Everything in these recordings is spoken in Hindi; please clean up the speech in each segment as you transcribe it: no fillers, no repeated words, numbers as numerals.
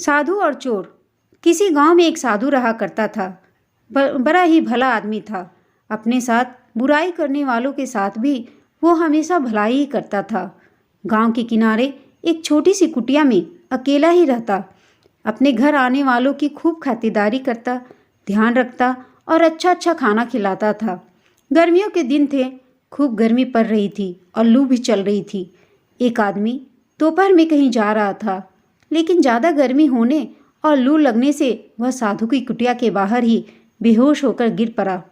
साधु और चोर। किसी गांव में एक साधु रहा करता था। बड़ा ही भला आदमी था। अपने साथ बुराई करने वालों के साथ भी वो हमेशा भलाई ही करता था। गांव के किनारे एक छोटी सी कुटिया में अकेला ही रहता। अपने घर आने वालों की खूब खातिरदारी करता, ध्यान रखता और अच्छा अच्छा खाना खिलाता था। गर्मियों के दिन थे, खूब गर्मी पड़ रही थी और लू भी चल रही थी। एक आदमी दोपहर में कहीं जा रहा था, लेकिन ज़्यादा गर्मी होने और लू लगने से वह साधु की कुटिया के बाहर ही बेहोश होकर गिर पड़ा।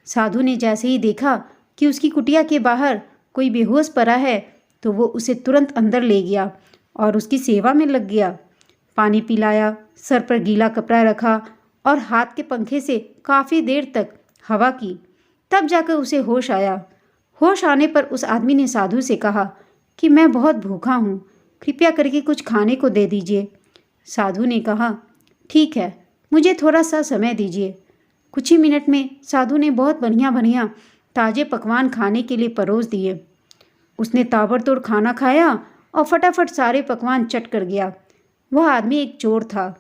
साधु ने जैसे ही देखा कि उसकी कुटिया के बाहर कोई बेहोश पड़ा है, तो वो उसे तुरंत अंदर ले गया और उसकी सेवा में लग गया। पानी पिलाया, सर पर गीला कपड़ा रखा और हाथ के पंखे से काफ़ी देर तक हवा की। तब जाकर उसे होश आया। होश आने पर उस आदमी ने साधु से कहा कि मैं बहुत भूखा हूँ, कृपया करके कुछ खाने को दे दीजिए। साधु ने कहा, ठीक है, मुझे थोड़ा सा समय दीजिए। कुछ ही मिनट में साधु ने बहुत बढ़िया बढ़िया ताज़े पकवान खाने के लिए परोस दिए। उसने ताबड़तोड़ खाना खाया और फटाफट सारे पकवान चट कर गया। वह आदमी एक चोर था,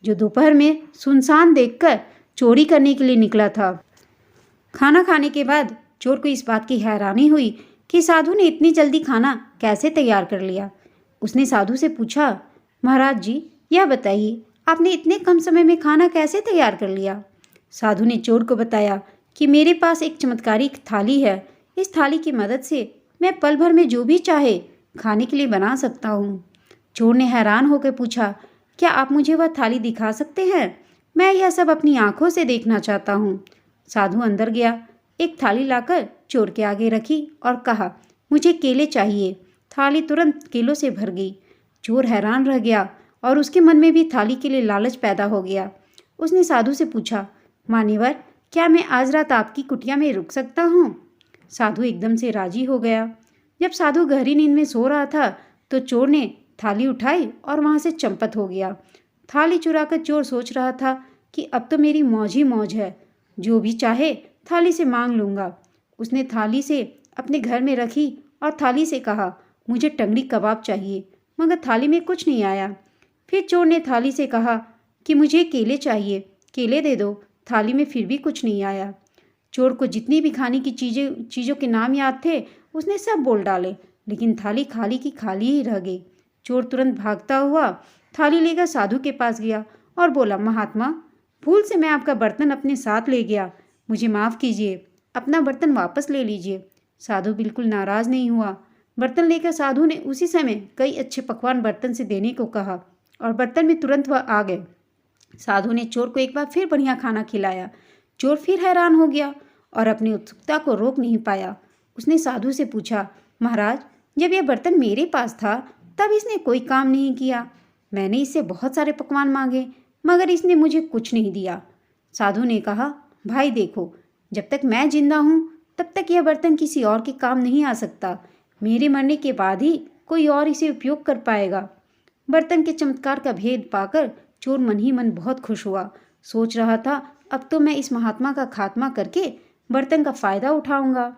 जो दोपहर में सुनसान देखकर चोरी करने के लिए निकला था। खाना खाने के बाद चोर को इस बात की हैरानी हुई कि साधु ने इतनी जल्दी खाना कैसे तैयार कर लिया। उसने साधु से पूछा, महाराज जी, यह बताइए, आपने इतने कम समय में खाना कैसे तैयार कर लिया? साधु ने चोर को बताया कि मेरे पास एक चमत्कारिक थाली है। इस थाली की मदद से मैं पल भर में जो भी चाहे खाने के लिए बना सकता हूँ। चोर ने हैरान होकर पूछा, क्या आप मुझे वह थाली दिखा सकते हैं? मैं यह सब अपनी आंखों से देखना चाहता हूँ। साधु अंदर गया, एक थाली लाकर चोर के आगे रखी और कहा, मुझे केले चाहिए। थाली तुरंत केलों से भर गई। चोर हैरान रह गया और उसके मन में भी थाली के लिए लालच पैदा हो गया। उसने साधु से पूछा, मान्यवर, क्या मैं आज रात आपकी कुटिया में रुक सकता हूँ? साधु एकदम से राजी हो गया। जब साधु गहरी नींद में सो रहा था तो चोर ने थाली उठाई और वहाँ से चंपत हो गया। थाली चुराकर चोर सोच रहा था कि अब तो मेरी मौज ही मौज है, जो भी चाहे थाली से मांग लूँगा। उसने थाली से अपने घर में रखी और थाली से कहा, मुझे टंगड़ी कबाब चाहिए, मगर थाली में कुछ नहीं आया। फिर चोर ने थाली से कहा कि मुझे केले चाहिए, केले दे दो। थाली में फिर भी कुछ नहीं आया। चोर को जितनी भी खाने की चीज़ों के नाम याद थे उसने सब बोल डाले, लेकिन थाली खाली की खाली ही रह गई। चोर तुरंत भागता हुआ थाली लेकर साधु के पास गया और बोला, महात्मा, भूल से मैं आपका बर्तन अपने साथ ले गया, मुझे माफ़ कीजिए, अपना बर्तन वापस ले लीजिए। साधु बिल्कुल नाराज़ नहीं हुआ। बर्तन लेकर साधु ने उसी समय कई अच्छे पकवान बर्तन से देने को कहा और बर्तन में तुरंत वह आ गए। साधु ने चोर को एक बार फिर बढ़िया खाना खिलाया। चोर फिर हैरान हो गया और अपनी उत्सुकता को रोक नहीं पाया। उसने साधु से पूछा, महाराज, जब यह बर्तन मेरे पास था तब इसने कोई काम नहीं किया। मैंने इससे बहुत सारे पकवान मांगे, मगर इसने मुझे कुछ नहीं दिया। साधु ने कहा, भाई देखो, जब तक मैं जिंदा हूँ तब तक यह बर्तन किसी और के काम नहीं आ सकता। मेरे मरने के बाद ही कोई और इसे उपयोग कर पाएगा। बर्तन के चमत्कार का भेद पाकर चोर मन ही मन बहुत खुश हुआ। सोच रहा था, अब तो मैं इस महात्मा का खात्मा करके बर्तन का फ़ायदा उठाऊंगा।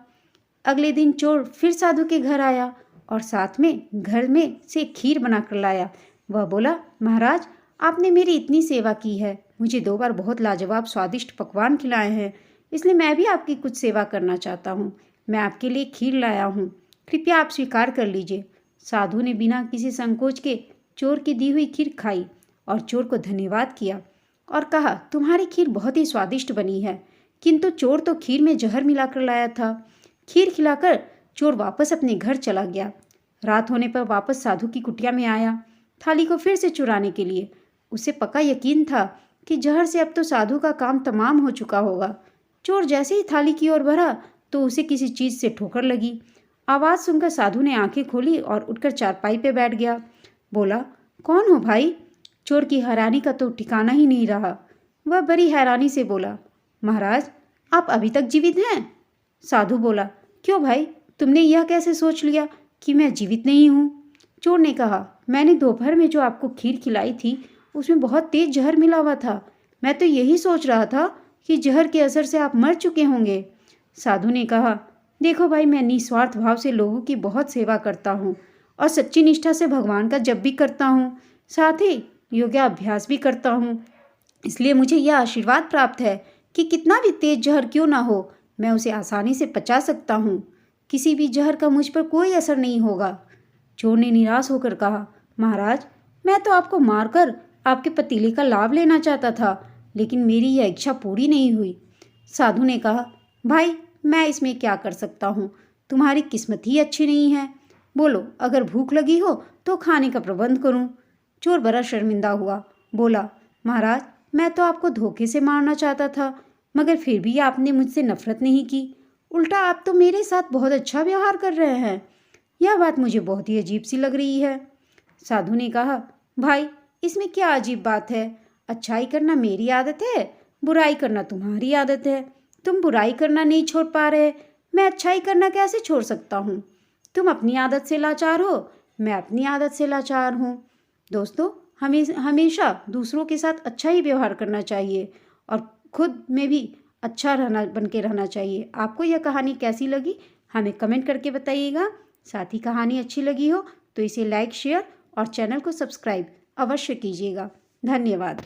अगले दिन चोर फिर साधु के घर आया और साथ में घर में से खीर बनाकर लाया। वह बोला, महाराज, आपने मेरी इतनी सेवा की है, मुझे 2 बार बहुत लाजवाब स्वादिष्ट पकवान खिलाए हैं, इसलिए मैं भी आपकी कुछ सेवा करना चाहता हूँ। मैं आपके लिए खीर लाया हूँ, कृपया आप स्वीकार कर लीजिए। साधु ने बिना किसी संकोच के चोर की दी हुई खीर खाई और चोर को धन्यवाद किया और कहा, तुम्हारी खीर बहुत ही स्वादिष्ट बनी है। किंतु चोर तो खीर में जहर मिलाकर लाया था। खीर खिलाकर चोर वापस अपने घर चला गया। रात होने पर वापस साधु की कुटिया में आया, थाली को फिर से चुराने के लिए। उसे पक्का यकीन था कि जहर से अब तो साधु का काम तमाम हो चुका होगा। चोर जैसे ही थाली की ओर बढ़ा तो उसे किसी चीज़ से ठोकर लगी। आवाज़ सुनकर साधु ने आंखें खोली और उठकर चारपाई पे बैठ गया। बोला, कौन हो भाई? चोर की हैरानी का तो ठिकाना ही नहीं रहा। वह बड़ी हैरानी से बोला, महाराज, आप अभी तक जीवित हैं? साधु बोला, क्यों भाई, तुमने यह कैसे सोच लिया कि मैं जीवित नहीं हूँ? चोर ने कहा, मैंने दोपहर में जो आपको खीर खिलाई थी उसमें बहुत तेज जहर मिला हुआ था। मैं तो यही सोच रहा था कि जहर के असर से आप मर चुके होंगे। साधु ने कहा, देखो भाई, मैं निस्वार्थ भाव से लोगों की बहुत सेवा करता हूँ और सच्ची निष्ठा से भगवान का जप भी करता हूँ। साथ ही योगाभ्यास भी करता हूँ, इसलिए मुझे यह आशीर्वाद प्राप्त है कि कितना भी तेज जहर क्यों ना हो, मैं उसे आसानी से पचा सकता हूँ। किसी भी जहर का मुझ पर कोई असर नहीं होगा। चोर ने निराश होकर कहा, महाराज, मैं तो आपको मारकर आपके पतीले का लाभ लेना चाहता था, लेकिन मेरी यह इच्छा पूरी नहीं हुई। साधु ने कहा, भाई, मैं इसमें क्या कर सकता हूँ? तुम्हारी किस्मत ही अच्छी नहीं है। बोलो, अगर भूख लगी हो तो खाने का प्रबंध करूँ। चोर बड़ा शर्मिंदा हुआ, बोला, महाराज, मैं तो आपको धोखे से मारना चाहता था, मगर फिर भी आपने मुझसे नफरत नहीं की। उल्टा आप तो मेरे साथ बहुत अच्छा व्यवहार कर रहे हैं। यह बात मुझे बहुत ही अजीब सी लग रही है। साधु ने कहा, भाई, इसमें क्या अजीब बात है? अच्छाई करना मेरी आदत है, बुराई करना तुम्हारी आदत है। तुम बुराई करना नहीं छोड़ पा रहे, मैं अच्छाई करना कैसे छोड़ सकता हूँ? तुम अपनी आदत से लाचार हो, मैं अपनी आदत से लाचार हूँ। दोस्तों, हमें हमेशा दूसरों के साथ अच्छा ही व्यवहार करना चाहिए और खुद में भी अच्छा रहना, बन के रहना चाहिए। आपको यह कहानी कैसी लगी, हमें कमेंट करके बताइएगा। साथ ही कहानी अच्छी लगी हो तो इसे लाइक, शेयर और चैनल को सब्सक्राइब अवश्य कीजिएगा। धन्यवाद।